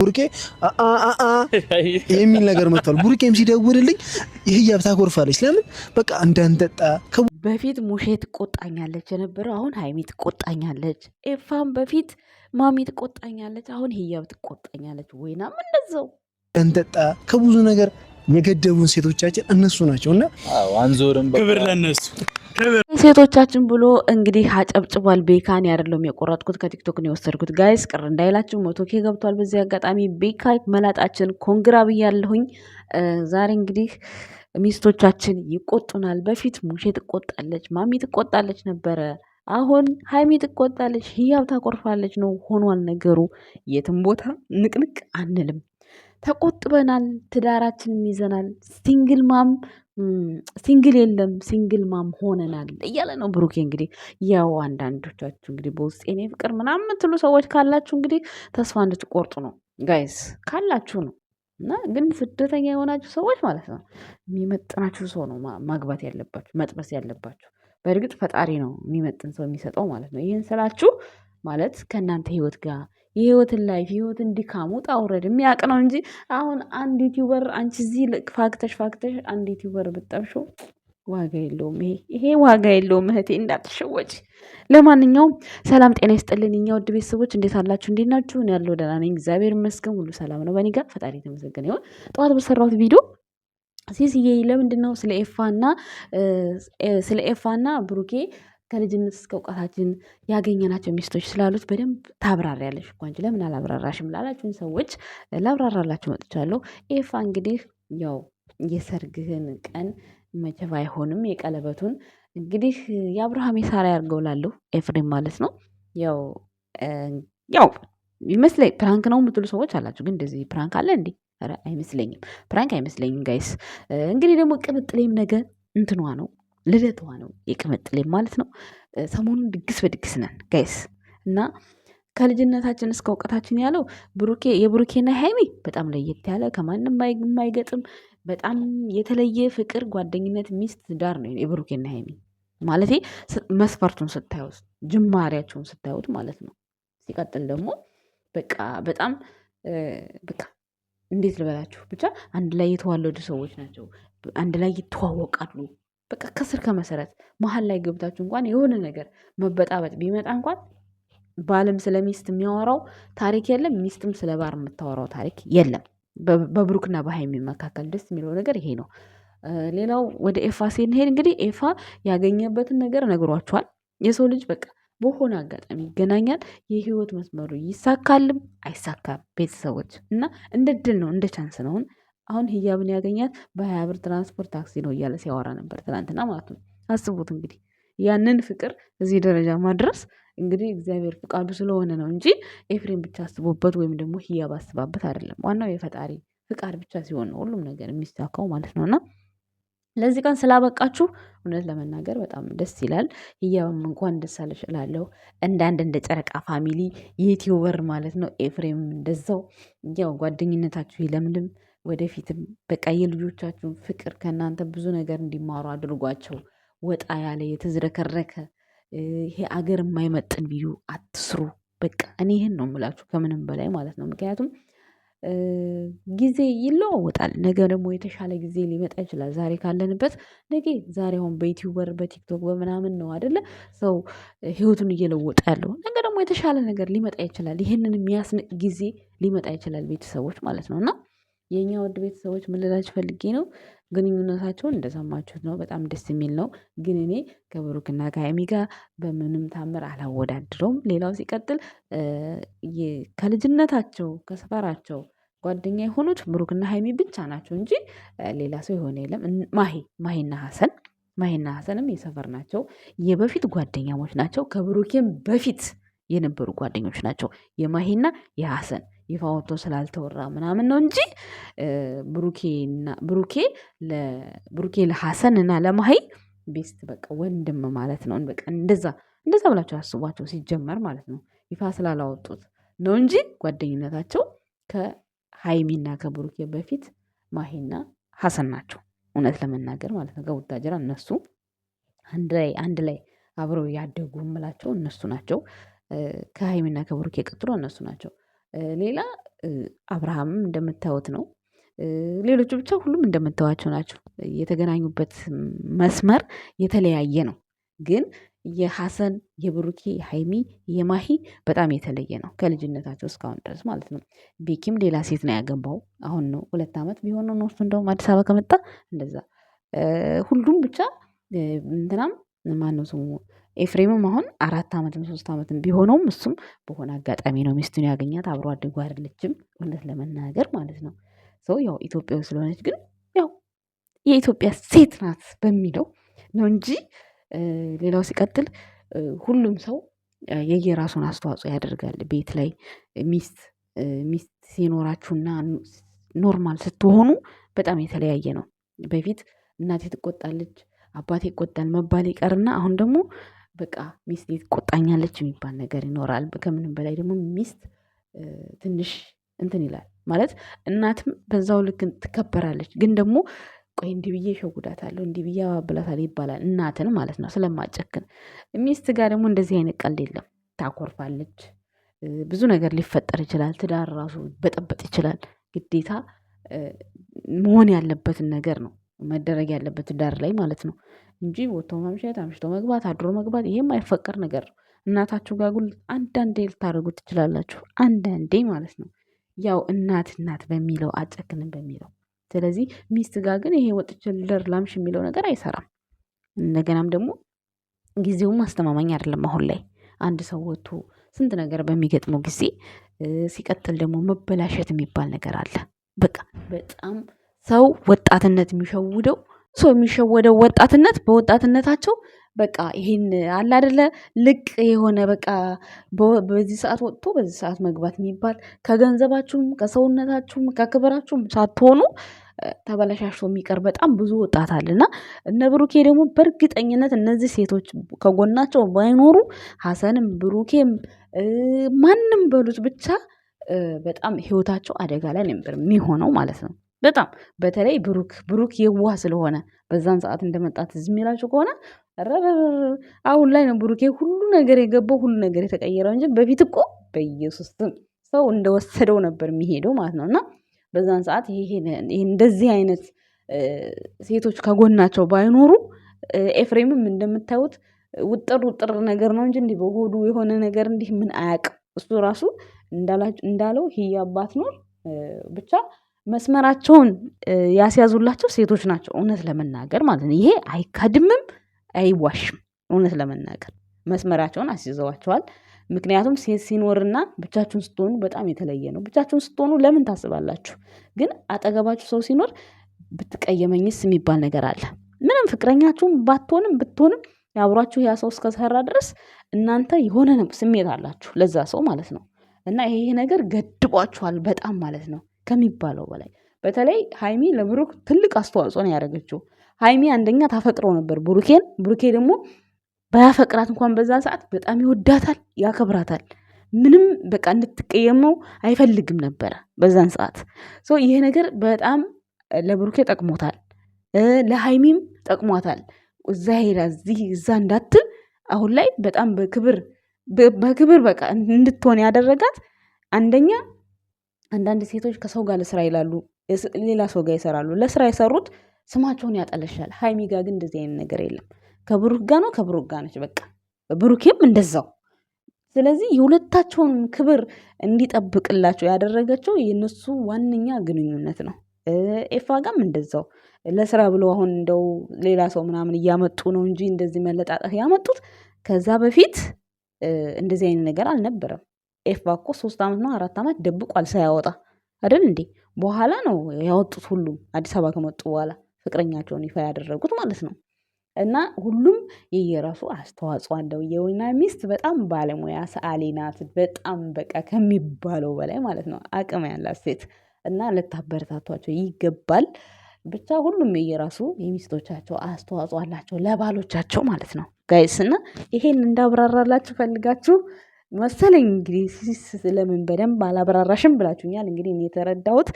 ቡርኬ የሚል ነገር መጥቷል። ቡርኬም ሲደውልልኝ ይህያብ ታኮርፋለች። ለምን በቃ እንዳንጠጣ በፊት ሙሼ ትቆጣኛለች የነበረው አሁን ሀይሚ ትቆጣኛለች። ኤፋም በፊት ማሚ ትቆጣኛለች፣ አሁን ህያብ ትቆጣኛለች። ወይናም እንደዛው እንዳንጠጣ ከብዙ ነገር የገደቡን ሴቶቻችን እነሱ ናቸው እና አንዞርም ክብር ለነሱ ሴቶቻችን ብሎ እንግዲህ አጨብጭቧል። ቤካን ያደለም የቆረጥኩት ከቲክቶክ ነው የወሰድኩት። ጋይስ ቅር እንዳይላችሁ 100K ገብቷል። በዚህ አጋጣሚ ቤካ መላጣችን ኮንግራ ብያለሁኝ። ዛሬ እንግዲህ ሚስቶቻችን ይቆጡናል። በፊት ሙሼ ትቆጣለች፣ ማሚ ትቆጣለች ነበረ። አሁን ሀይሚ ትቆጣለች፣ ህያብ ታቆርፋለች ነው ሆኗል ነገሩ። የትም ቦታ ንቅንቅ አንልም። ተቆጥበናል፣ ትዳራችንን ይዘናል። ሲንግል የለም ሲንግል ማም ሆነናል እያለ ነው ብሩኬ። እንግዲህ ያው አንዳንዶቻችሁ እንግዲህ በውስጥ የኔ ፍቅር ምናምን የምትሉ ሰዎች ካላችሁ እንግዲህ ተስፋ እንድትቆርጡ ነው ጋይስ፣ ካላችሁ ነው። እና ግን ስደተኛ የሆናችሁ ሰዎች ማለት ነው የሚመጥናችሁ ሰው ነው ማግባት ያለባችሁ፣ መጥበስ ያለባችሁ። በእርግጥ ፈጣሪ ነው የሚመጥን ሰው የሚሰጠው ማለት ነው። ይህን ስላችሁ ማለት ከእናንተ ህይወት ጋር የህይወትን ላይፍ የህይወትን ድካም ውጣ ውረድ የሚያውቅ ነው እንጂ አሁን አንድ ዩቲዩበር አንቺ እዚህ ፋክተሽ አንድ ዩቲዩበር ብጠብሾ ዋጋ የለውም። ይሄ ዋጋ የለውም እህቴ፣ እንዳትሸወጭ። ለማንኛውም ሰላም ጤና ይስጥልን የኛ ውድ ቤተሰቦች፣ እንዴት አላችሁ? እንዴት ናችሁ? እኔ ያለው ደህና ነኝ፣ እግዚአብሔር ይመስገን፣ ሁሉ ሰላም ነው በእኔ ጋር። ፈጣሪ የተመሰገነ ይሁን። ጠዋት በሰራሁት ቪዲዮ ሲሲዬ ለምንድን ነው ስለ ኤፋና ብሩኬ ከልጅነት እስከ እውቀታችን ያገኘናቸው ሚስቶች ስላሉት በደንብ ታብራሪያለሽ እኮ አንቺ ለምን አላብራራሽም ላላችሁን ሰዎች ላብራራላችሁ መጥቻለሁ። ኤፋ እንግዲህ ያው የሰርግህን ቀን መቼም አይሆንም የቀለበቱን እንግዲህ የአብርሃም የሳራ ያርገው ላለሁ ኤፍሬም ማለት ነው። ያው ይመስለኝ ፕራንክ ነው የምትሉ ሰዎች አላችሁ። ግን እንደዚህ ፕራንክ አለ እንዴ? ኧረ አይመስለኝም፣ ፕራንክ አይመስለኝም ጋይስ። እንግዲህ ደግሞ ቅምጥሌም ነገ እንትኗ ነው ልደቷ ነው የቅምጥሌም ማለት ነው። ሰሞኑን ድግስ በድግስ ነን ጋይስ። እና ከልጅነታችን እስከ እውቀታችን ያለው የብሩኬና ሃይሚ በጣም ለየት ያለ ከማንም የማይገጥም በጣም የተለየ ፍቅር፣ ጓደኝነት፣ ሚስት ዳር ነው የብሩኬና ሃይሚ ማለት መስፈርቱን ስታዩት፣ ጅማሬያቸውን ስታዩት ማለት ነው። ሲቀጥል ደግሞ በቃ በጣም በቃ እንዴት ልበላችሁ ብቻ አንድ ላይ የተዋለዱ ሰዎች ናቸው። አንድ ላይ ይተዋወቃሉ። በቃ ከስር ከመሰረት መሀል ላይ ገብታችሁ እንኳን የሆነ ነገር መበጣበጥ ቢመጣ እንኳን ባልም ስለ ሚስት የሚያወራው ታሪክ የለም፣ ሚስትም ስለ ባር የምታወራው ታሪክ የለም። በብሩክና በሃይሚ መካከል ደስ የሚለው ነገር ይሄ ነው። ሌላው ወደ ኤፋ ስንሄድ እንግዲህ ኤፋ ያገኘበትን ነገር ነግሯቸዋል። የሰው ልጅ በቃ በሆነ አጋጣሚ ይገናኛል። የህይወት መስመሩ ይሳካልም አይሳካም ቤተሰቦች እና እንደ ድል ነው እንደ ቻንስ ነው። አሁን ህያብን ያገኛት በ20 ብር ትራንስፖርት ታክሲ ነው እያለ ሲያወራ ነበር ትናንትና ማለት ነው። አስቡት እንግዲህ ያንን ፍቅር እዚህ ደረጃ ማድረስ እንግዲህ እግዚአብሔር ፍቃዱ ስለሆነ ነው እንጂ ኤፍሬም ብቻ አስቦበት ወይም ደግሞ ህያብ አስባበት አይደለም። ዋናው የፈጣሪ ፍቃድ ብቻ ሲሆን ነው ሁሉም ነገር የሚሳካው ማለት ነውና ለዚህ ቀን ስላበቃችሁ እውነት ለመናገር በጣም ደስ ይላል። ህያብም እንኳን ደስ አለሽ እላለሁ። እንደ ጨረቃ ፋሚሊ ዩቲዩበር ማለት ነው። ኤፍሬም እንደዛው ያው ጓደኝነታችሁ ይለምልም ወደፊትም በቃ የልጆቻችሁን ፍቅር ከእናንተ ብዙ ነገር እንዲማሩ አድርጓቸው። ወጣ ያለ የተዝረከረከ ይሄ አገር የማይመጥን ቪዲዮ አትስሩ። በቃ እኔ ይህን ነው የምላችሁ ከምንም በላይ ማለት ነው። ምክንያቱም ጊዜ ይለዋወጣል። ነገ ደግሞ የተሻለ ጊዜ ሊመጣ ይችላል። ዛሬ ካለንበት ነገ ዛሬ አሁን በዩቲዩበር በቲክቶክ በምናምን ነው አይደለ ሰው ህይወቱን እየለወጠ ያለው። ነገ ደግሞ የተሻለ ነገር ሊመጣ ይችላል። ይህንን የሚያስንቅ ጊዜ ሊመጣ ይችላል ቤተሰቦች ማለት ነው። እና የእኛ ውድ ቤተሰቦች ምን ልላችሁ ፈልጌ ነው፣ ግንኙነታቸውን እንደሰማችሁት ነው። በጣም ደስ የሚል ነው። ግን እኔ ከብሩክና ከሃይሚ ጋር በምንም ታምር አላወዳድረውም። ሌላው ሲቀጥል ከልጅነታቸው ከሰፈራቸው ጓደኛ የሆኑት ብሩክና ሃይሚ ብቻ ናቸው እንጂ ሌላ ሰው የሆነ የለም። ማሂና ሀሰንም የሰፈር ናቸው። የበፊት ጓደኛሞች ናቸው። ከብሩኬም በፊት የነበሩ ጓደኞች ናቸው የማሂና የሀሰን። ይፋ ወጥቶ ስላልተወራ ምናምን ነው እንጂ ብሩኬ ለሀሰን እና ለማሂ ቤስት በቃ ወንድም ማለት ነው። በቃ እንደዛ ብላቸው ያስቧቸው ሲጀመር ማለት ነው። ይፋ ስላላወጡት ነው እንጂ ጓደኝነታቸው ከሃይሚና ከብሩኬ በፊት ማሂና ሀሰን ናቸው። እውነት ለመናገር ማለት ነው። ከቡታጅራ እነሱ አንድ ላይ አብረው ያደጉ ምላቸው እነሱ ናቸው። ከሃይሚና ከብሩኬ ቀጥሎ እነሱ ናቸው። ሌላ አብርሃምም እንደምታዩት ነው። ሌሎቹ ብቻ ሁሉም እንደምታዩዋቸው ናቸው። የተገናኙበት መስመር የተለያየ ነው። ግን የሐሰን የብሩኬ የሃይሚ የማሂ በጣም የተለየ ነው ከልጅነታቸው እስካሁን ድረስ ማለት ነው። ቤኪም ሌላ ሴት ነው ያገባው። አሁን ነው 2 ዓመት ቢሆን ነው እሱ እንደውም አዲስ አበባ ከመጣ እንደዛ። ሁሉም ብቻ እንትናም ማነው ስሙ ኤፍሬምም አሁን 4 ዓመትም 3 ዓመትም ቢሆነውም እሱም በሆነ አጋጣሚ ነው ሚስቱን ያገኛት። አብሮ አደጉ አይደለችም እውነት ለመናገር ማለት ነው። ሰው ያው ኢትዮጵያዊ ስለሆነች ግን ያው የኢትዮጵያ ሴት ናት በሚለው ነው እንጂ ሌላው ሲቀጥል ሁሉም ሰው የየራሱን አስተዋጽኦ ያደርጋል። ቤት ላይ ሚስት ሲኖራችሁና ኖርማል ስትሆኑ በጣም የተለያየ ነው። በፊት እናቴ ትቆጣለች፣ አባቴ ይቆጣል መባል ይቀርና አሁን ደግሞ በቃ ሚስት ትቆጣኛለች የሚባል ነገር ይኖራል። ከምንም በላይ ደግሞ ሚስት ትንሽ እንትን ይላል ማለት እናትም በዛው ልክ ትከበራለች። ግን ደግሞ ቆይ እንዲህ ብዬ እሸውዳታለሁ እንዲህ ብዬ አባብላታለሁ ይባላል፣ እናትን ማለት ነው ስለማጨክን። ሚስት ጋር ደግሞ እንደዚህ አይነት ቀልድ የለም። ታኮርፋለች፣ ብዙ ነገር ሊፈጠር ይችላል። ትዳር ራሱ በጠበጥ ይችላል። ግዴታ መሆን ያለበትን ነገር ነው መደረግ ያለበት ትዳር ላይ ማለት ነው እንጂ ወጥቶ ማምሸት አምሽቶ መግባት አድሮ መግባት ይሄ የማይፈቀር ነገር ነው። እናታችሁ ጋር ጉል አንዳንዴ ልታደርጉት ትችላላችሁ፣ አንዳንዴ ማለት ነው። ያው እናት በሚለው አጨክንም በሚለው ስለዚህ ሚስት ጋር ግን ይሄ ወጥቼ ልደር ላምሽ የሚለው ነገር አይሰራም። እንደገናም ደግሞ ጊዜውም አስተማማኝ አይደለም አሁን ላይ አንድ ሰው ወጥቶ ስንት ነገር በሚገጥመው ጊዜ። ሲቀጥል ደግሞ መበላሸት የሚባል ነገር አለ። በቃ በጣም ሰው ወጣትነት የሚሸውደው የሚሸወደው ወጣትነት በወጣትነታቸው በቃ ይሄን አለ አይደለ ልቅ የሆነ በቃ በዚህ ሰዓት ወጥቶ በዚህ ሰዓት መግባት የሚባል ከገንዘባችሁም ከሰውነታችሁም ከክብራችሁም ሳትሆኑ ተበላሻሽቶ የሚቀር በጣም ብዙ ወጣት አለና እነ ብሩኬ ደግሞ በእርግጠኝነት እነዚህ ሴቶች ከጎናቸው ባይኖሩ ሐሰንም ብሩኬም ማንም በሉት ብቻ በጣም ህይወታቸው አደጋ ላይ ነበር የሚሆነው ማለት ነው። በጣም በተለይ ብሩክ የዋህ ስለሆነ በዛን ሰዓት እንደመጣት ዝም ይላችሁ ከሆነ አሁን ላይ ነው ብሩኬ ሁሉ ነገር የገባው ሁሉ ነገር የተቀየረው እንጂ በፊት እኮ በኢየሱስ ሰው እንደወሰደው ነበር የሚሄደው ማለት ነው። እና በዛን ሰዓት ይሄ እንደዚህ አይነት ሴቶች ከጎናቸው ባይኖሩ ኤፍሬምም እንደምታዩት ውጥር ነገር ነው እንጂ እንዲህ በሆዱ የሆነ ነገር እንዲህ ምን አያውቅም። እሱ ራሱ እንዳለው አባት ኖር ብቻ መስመራቸውን ያስያዙላቸው ሴቶች ናቸው እውነት ለመናገር ማለት ነው። ይሄ አይካድምም አይዋሽም። እውነት ለመናገር መስመራቸውን አስይዘዋቸዋል። ምክንያቱም ሴት ሲኖርና ብቻችሁን ስትሆኑ በጣም የተለየ ነው። ብቻችሁን ስትሆኑ ለምን ታስባላችሁ? ግን አጠገባችሁ ሰው ሲኖር ብትቀየመኝስ የሚባል ነገር አለ። ምንም ፍቅረኛችሁም ብትሆንም አብሯችሁ ያ ሰው እስከሰራ ድረስ እናንተ የሆነ ስሜት አላችሁ ለዛ ሰው ማለት ነው። እና ይሄ ነገር ገድቧችኋል በጣም ማለት ነው ከሚባለው በላይ። በተለይ ሃይሚ ለብሩክ ትልቅ አስተዋጽኦ ነው ያደረገችው። ሃይሚ አንደኛ ታፈቅረው ነበር ብሩኬን። ብሩኬ ደግሞ ባያፈቅራት እንኳን በዛ ሰዓት በጣም ይወዳታል፣ ያከብራታል። ምንም በቃ እንድትቀየመው አይፈልግም ነበረ በዛን ሰዓት። ይሄ ነገር በጣም ለብሩኬ ጠቅሞታል፣ ለሃይሚም ጠቅሟታል። እዛ ሄዳ እዛ እንዳትል አሁን ላይ በጣም በክብር በቃ እንድትሆን ያደረጋት አንደኛ አንዳንድ ሴቶች ከሰው ጋር ለስራ ይላሉ፣ ሌላ ሰው ጋር ይሰራሉ። ለስራ የሰሩት ስማቸውን ያጠለሻል። ሃይሚ ጋር ግን እንደዚህ አይነት ነገር የለም። ከብሩክ ጋር ነው፣ ከብሩክ ጋር ነች በቃ። ብሩኬም እንደዛው። ስለዚህ የሁለታቸውን ክብር እንዲጠብቅላቸው ያደረገችው የነሱ ዋነኛ ግንኙነት ነው። ኤፋ ጋም እንደዛው ለስራ ብሎ አሁን እንደው ሌላ ሰው ምናምን እያመጡ ነው እንጂ እንደዚህ መለጣጠፍ ያመጡት። ከዛ በፊት እንደዚህ አይነት ነገር አልነበረም። ኤፋ እኮ 3 ዓመት ነው 4 ዓመት ደብቋል ሳያወጣ አይደል እንዴ? በኋላ ነው ያወጡት። ሁሉም አዲስ አበባ ከመጡ በኋላ ፍቅረኛቸውን ይፋ ያደረጉት ማለት ነው። እና ሁሉም የየራሱ አስተዋጽኦ አለው። የወይና ሚስት በጣም ባለሙያ ሰዓሊ ናት። በጣም በቃ ከሚባለው በላይ ማለት ነው አቅም ያላት ሴት እና ልታበረታቷቸው ይገባል። ብቻ ሁሉም የየራሱ የሚስቶቻቸው አስተዋጽኦ አላቸው ለባሎቻቸው ማለት ነው ጋይስ። እና ይሄን እንዳብራራላችሁ ፈልጋችሁ መሰለኝ እንግዲህ ስለምን በደንብ አላብራራሽም ብላችሁኛል። እንግዲህ እኔ የተረዳሁት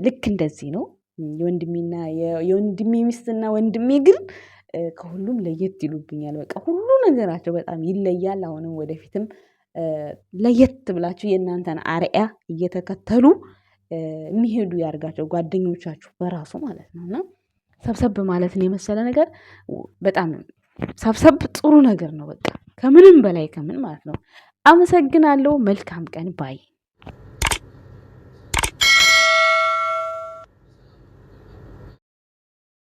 ልክ እንደዚህ ነው። የወንድሜ ሚስትና ወንድሜ ግን ከሁሉም ለየት ይሉብኛል። በቃ ሁሉ ነገራቸው በጣም ይለያል። አሁንም ወደፊትም ለየት ብላችሁ የእናንተን አርአያ እየተከተሉ የሚሄዱ ያርጋቸው ጓደኞቻችሁ በራሱ ማለት ነው። እና ሰብሰብ ማለትን የመሰለ ነገር በጣም ሰብሰብ ጥሩ ነገር ነው። በቃ ከምንም በላይ ከምን ማለት ነው። አመሰግናለሁ። መልካም ቀን ባይ